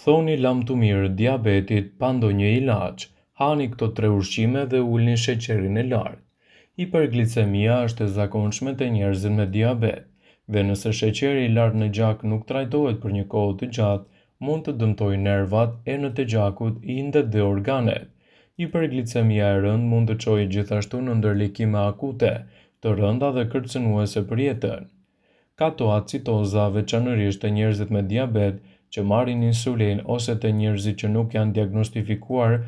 Thoni lam të mirë diabetit pa ndonjë ilaç, hani këto 3 ushqime dhe ulni sheqerin e lartë. Hiperglicemia është e zakonshme te njerëzit me diabet, dhe nëse sheqeri i lartë në gjak nuk trajtohet për një kohë të gjatë, mund të dëmtojë nervat, enet e gjakut, indet dhe organet. Hiperglicemia e rëndë mund të çojë gjithashtu në ndërlikime akute, të rënda dhe kërcënuese për jetën. Ketoacitoza, veçanërisht te njerëzit me diabet që marrin insulin ose te njerëzit që nuk janë diagnostifikuar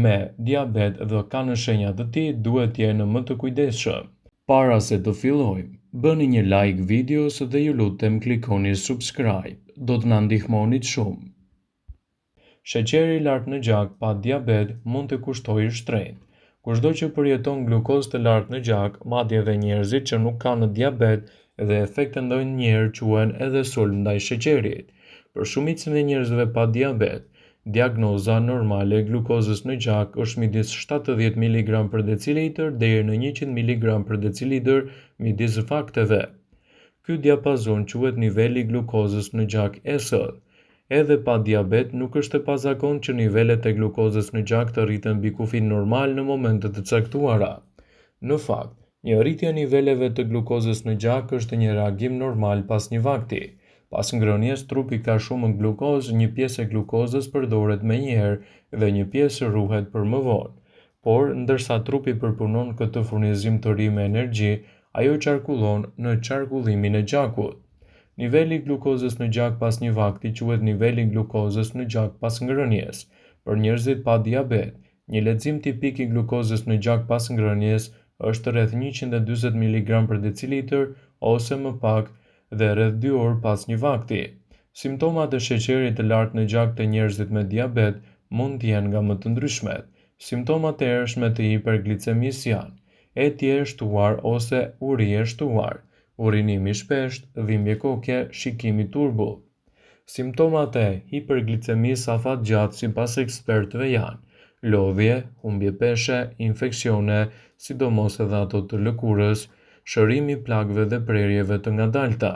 me diabet dhe kanë shenja të tij, duhet të jenë më të kujdesshëm. Para se të fillojmë, bëni një like videos dhe ju lutem klikoni subscribe, do të na ndihmonit shumë. Sheqeri i lartë në gjak pa diabet mund të kushtojë shtrenjtë. Kushdo që përjeton glukozë të lartë në gjak, madje edhe njerëzit që nuk kanë diabet dhe efekte ndonjëherë quhen edhe sulm ndaj sheqerit. Për shumicën e njerëzve pa diabet, diagnoza normale e glukozës në gjak është midis 70 mg për decilitër deri në 100 mg për decilitër midis fakteve. Ky diapazon quhet niveli i glukozës në gjak SL. Edhe pa diabet nuk është e pazakontë që nivelet e glukozës në gjak të rriten mbi kufin normal në momente të caktuara. Në fakt, një rritje e niveleve të glukozës në gjak është një reagim normal pas një vakti. Pas ngrënies, trupi ka shumë glukozë, një pjesë e glukozës përdoret menjëherë dhe një pjesë ruhet për më vonë. Por, ndërsa trupi përpunon këtë furnizim të ri me energji, ajo qarkullon në qarkullimin e gjakut. Niveli i glukozës në gjak pas një vakti quhet niveli i glukozës në gjak pas ngrënies. Për njerëzit pa diabet, një lehtësim tipik i glukozës në gjak pas ngrënies është rreth 140 mg për decilitër ose më pak dhe rreth 2 orë pas një vakti. Simptomat e sheqerit të lartë në gjak të njerëzit me diabet mund të jenë nga më të ndryshmet. Simptomat e hershme të hiperglicemisë janë etje e shtuar ose uri e shtuar, urinimi i shpeshtë, dhimbje koke, shikimi turbull. Simptomat e hiperglicemisë afatgjatë sipas ekspertëve janë lodhje, humbje peshe, infeksione, sidomos edhe ato të lëkurës, shërimi i plagëve dhe prerjeve të ngadalta.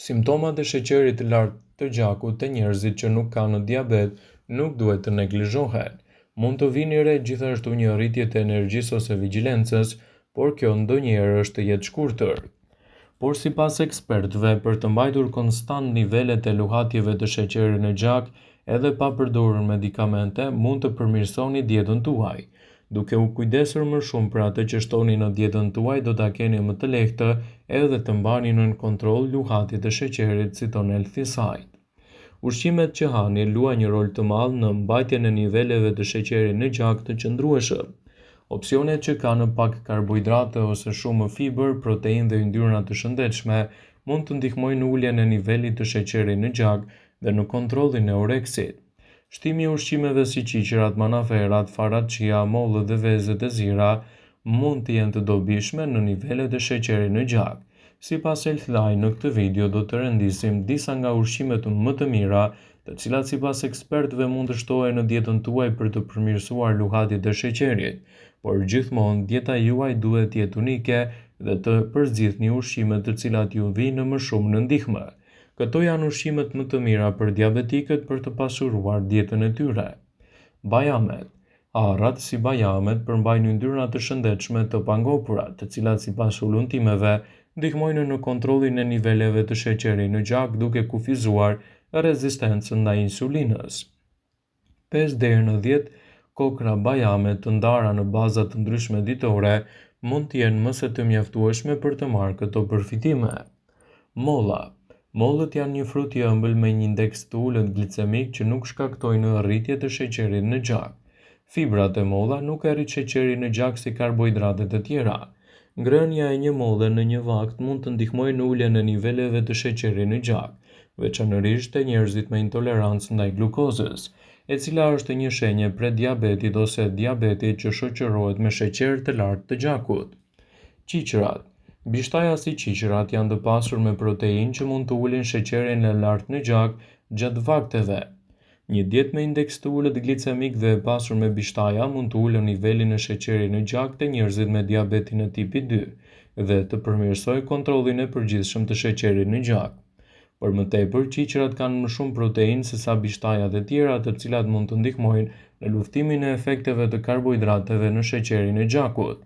Simptomat e sheqerit të lartë të gjakut te njerëzit që nuk kanë diabet nuk duhet të neglizhohen. Mund të vini re gjithashtu një rritje të energjisë ose vigjilencës, por kjo ndonjëherë është të jetë shkurtër. Por sipas ekspertëve, për të mbajtur konstant nivelet e luhatjeve të sheqerit në gjak, edhe pa përdorur medikamente, mund të përmirësoni dietën tuaj. Duke u kujdesur më shumë për atë që shtoni në dietën tuaj, do ta keni më të lehtë edhe të mbani nën kontroll luhatjet e sheqerit, si thon Healthy Side. Ushqimet që hani luajnë një rol të madh në mbajtjen e niveleve të sheqerit në gjak të qëndrueshëm. Opsionet që kanë pak karbohidrate ose shumë fiber, proteinë dhe yndyrna të shëndetshme mund të ndihmojnë në uljen e nivelit të sheqerit në gjak dhe në kontrollin e oreksit. Shtimi i ushqimeve si qiqërat, manaferat, farat chia, mollët dhe vezët e zira mund të jenë të dobishme në nivelet e sheqerit në gjak. Sipas Healthline, në këtë video do të rendisim disa nga ushqimet më të mira, të cilat sipas ekspertëve mund të shtohen në dietën tuaj për të përmirësuar luhatjet e sheqerit, por gjithmonë dieta juaj duhet të jetë unike dhe të përzgjidhni ushqime të cilat ju vijnë më shumë në ndihmë. Këto janë ushqimet më të mira për diabetikët për të pasuruar dietën e tyre. Bajamet. Arrat si bajamet përmbajnë yndyrna të shëndetshme të pangopura, të cilat sipas ulluntimeve ndihmojnë në kontrollin e niveleve të sheqerit në gjak duke kufizuar rezistencën ndaj insulinës. 5 deri në 10 kokra bajame të ndara në baza të ndryshme ditore mund të jenë më se të mjaftueshme për të marrë këto përfitime. Molla. Mollët janë një frut i ëmbël me një indeks të ulët glicemik që nuk shkaktojnë rritje të sheqerit në gjak. Fibrat e molla nuk e rrit sheqerin në gjak si karbohidratet e tjera. Ngrënia e një molle në një vakt mund të ndihmojë në uljen e niveleve të sheqerit në gjak, veçanërisht te njerëzit me intolerancë ndaj glukozës, e cila është një shenjë prediabetit ose diabetit që shoqërohet me sheqer të lartë të gjakut. Qiqërat. Bishtaja si qiqërat janë të pasur me proteinë që mund të ulin sheqerin e lartë në gjak gjatë vakteve. Një dietë me indeks të ulët glicemik dhe e pasur me bishtaja mund të ulë nivelin e sheqerit në gjak te njerëzit me diabetin e tipit 2 dhe të përmirësojë kontrollin e përgjithshëm të sheqerit në gjak. Për më tepër, qiqërat kanë më shumë proteinë se sa bishtajat e tjera, të cilat mund të ndihmojnë në luftimin e efekteve të karbohidrateve në sheqerin e gjakut.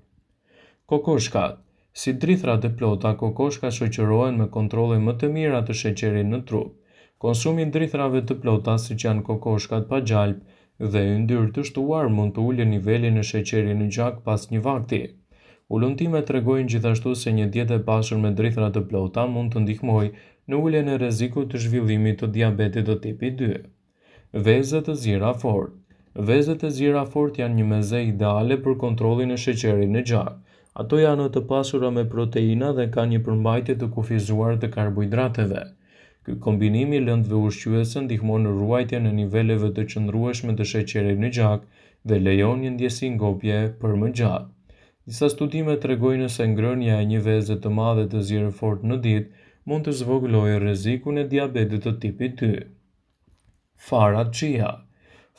Kokoshkat. Si drithrat e plota, kokoshkat shoqërohen me kontrolle më të mira të sheqerit në trup. Konsumi i drithrave të plota, siç janë kokoshkat pa gjalp dhe yndyrë të shtuar, mund të ulë nivelin e sheqerit në gjak pas një vakti. Ullëtimet tregojnë gjithashtu se një dietë e pasur me drithra të plota mund të ndihmojë në uljen e rrezikut të zhvillimit të diabetit të tipit 2. Vezët e zira fort. Vezët e zira fort janë një meze ideale për kontrollin e sheqerit në gjak. Ato janë të pasura me proteina dhe kanë një përmbajtje të kufizuar të karbohidrateve. Ky kombinim i lëndëve ushqyese ndihmon në ruajtjen e niveleve të qëndrueshme të sheqerit në gjak dhe lejon një ndjesi ngopje për më gjatë. Disa studime tregojnë se ngrënia e një veze të madhe të zirë fort në ditë mund të zvogëlojë rrezikun e diabetit të tipit 2. Farat chia.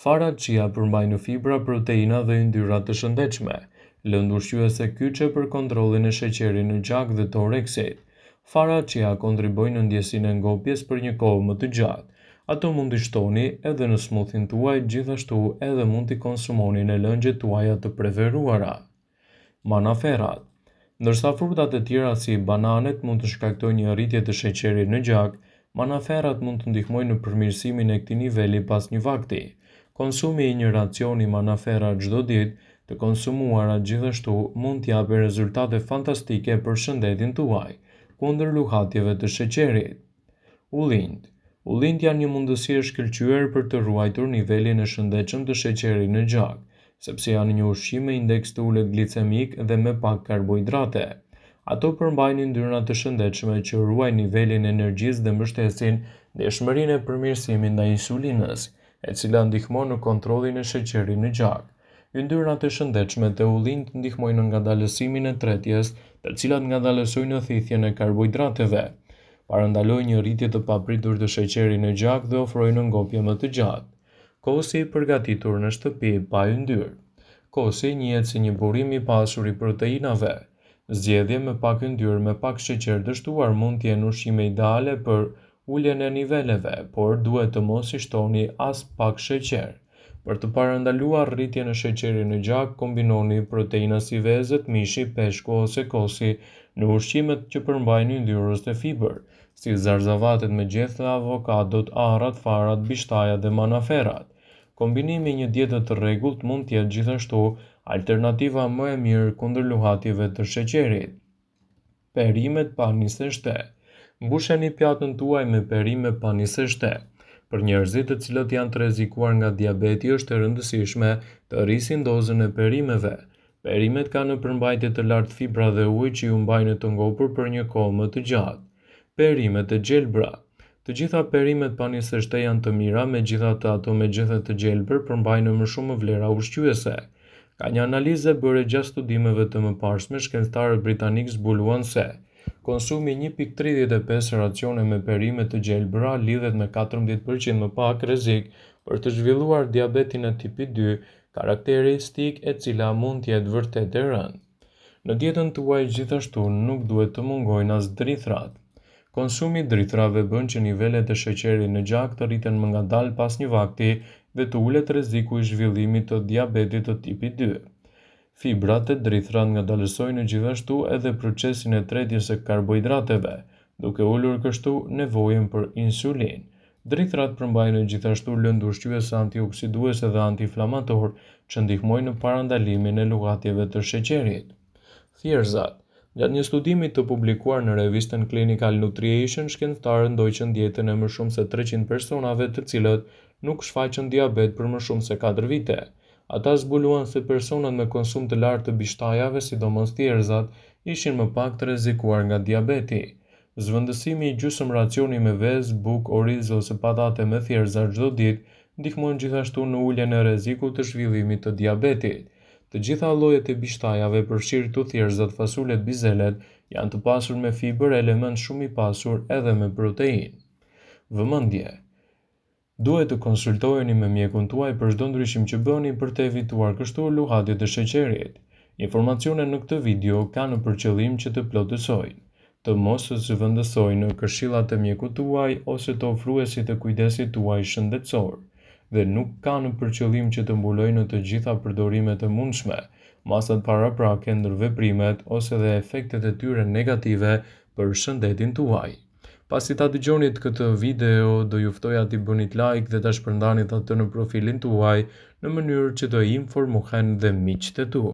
Farat chia përmbajnë fibra, proteina dhe yndyra të shëndetshme, lëndë ushqyese kyçe për kontrollin e sheqerit në gjak dhe të oreksit. Farat chia kontribojnë në ndjesinë e ngopjes për një kohë më të gjatë. Ato mund t'i shtoni edhe në smuthin tuaj, gjithashtu edhe mund t'i konsumoni në lëngjet tuaja të preferuara. Manaferat. Ndërsa frutat e tjera si bananet mund të shkaktojnë një rritje të sheqerit në gjak, manaferat mund të ndihmojnë në përmirësimin e këtij niveli pas një vakti. Konsumi i një racioni manafera çdo ditë të konsumuara gjithashtu mund të japë rezultate fantastike për shëndetin tuaj, kundër luhatjeve të sheqerit. Ullinjt. Ullinjt janë një mundësi e shkëlqyer për të ruajtur nivelin e shëndetshëm të sheqerit në gjak, sepse janë një ushqim me indeks të ulët glicemik dhe me pak karbohidrate. Ato përmbajnë yndyra të shëndetshme që ruajnë nivelin e energjisë dhe mbështesin ndjeshmërinë e përmirësimit ndaj insulinës, e cila ndihmon në kontrollin e sheqerit në gjak. Yndyrat e shëndetshme të ullinjt ndihmojnë në ngadalësimin e tretjes, të cilat ngadalësojnë thithjen e karbohidrateve, parandalojnë një rritje të papritur të sheqerit në gjak dhe ofrojnë ngopje më të gjatë. Kosi i përgatitur në shtëpi pa yndyrë. Kosi njihet si një burim i pasur i proteinave. Zgjedhje me pak yndyrë me pak sheqer të shtuar mund të jenë ushqime ideale për uljen e niveleve, por duhet të mos i shtoni as pak sheqer. Për të parandaluar rritjen e sheqerit në gjak, kombinoni proteina si vezët, mishi, peshku ose kosi në ushqimet që përmbajnë yndyrës dhe fibër, si zarzavatet me gjethe, avokadot, arrat, farat, bishtajat dhe manaferat. Kombinimi i një diete të rregullt mund të jetë gjithashtu alternativa më e mirë kundër luhatjeve të sheqerit. Perimet pa nisë shtë. Mbusheni pjatën tuaj me perime pa nisë shtë. Për njerëzit të cilët janë të rrezikuar nga diabeti, është e rëndësishme të rrisin dozën e perimeve. Perimet kanë në përmbajtje të lartë fibra dhe ujë që ju mbajnë të ngopur për një kohë më të gjatë. Perimet e gjelbra. Të gjitha perimet pa nisë shtë janë të mira, megjithatë ato me gjethe të gjelbër përmbajnë më shumë vlera ushqyese. Ka një analizë bërë gjatë studimeve të mëparshme, shkencëtarët britanik zbuluan se konsumi 1.35 racione me perime të gjelbëra lidhet me 14% më pak rrezik për të zhvilluar diabetin e tipit 2, karakteristikë e cila mund të jetë vërtet e rëndë. Në dietën tuaj gjithashtu nuk duhet të mungojnë as drithrat. Konsumi i drithrave bën që nivelet e sheqerit në gjak të rriten më ngadalë pas një vakti dhe të ulet rreziku i zhvillimit të diabetit të tipit 2. Fibrat e drithrat ngadalësojnë gjithashtu edhe procesin e tretjes së karbohidrateve, duke ulur kështu nevojën për insulin. Drithrat përmbajnë gjithashtu lëndë ushqyese antioksiduese dhe antiinflamator që ndihmojnë në parandalimin e luhatjeve të sheqerit. Thjerëzat. Gjatë një studimi të publikuar në revistën Clinical Nutrition, shkencëtarët ndoqën dietën e më shumë se 300 personave të cilët nuk shfaqën diabet për më shumë se 4 vite. Ata zbuluan se personat me konsum të lartë të bishtajave, sidomos thjerëzat, ishin më pak të rrezikuar nga diabeti. Zvendësimi i gjysmë racioni me vezë, bukë, oriz ose patate me thjerëza çdo ditë ndihmon gjithashtu në uljen e rrezikut të zhvillimit të diabetit. Të gjitha llojet e bishtajave, përfshirë thjerëzat, fasulet, bizelet, janë të pasur me fibër, element shumë i pasur edhe me proteinë. Vëmendje. Duhet të konsultoheni me mjekun tuaj për çdo ndryshim që bëni për të evituar kështu luhatjet e sheqerit. Informacionet në këtë video kanë për qëllim që të plotësojnë të mos u zëvendësojnë në këshillat e mjekut tuaj ose të ofruesit të kujdesit tuaj shëndetësor, dhe nuk kanë për qëllim që të mbulojnë në të gjitha përdorimet e mundshme masat paraprake ndër veprimet ose dhe efektet e tyre negative për shëndetin tuaj. Pasi ta dëgjonit këtë video, do ju ftoja t'i bënit like dhe ta shpërndanit atë në profilin tuaj në mënyrë që të informohen dhe miqtë e tu.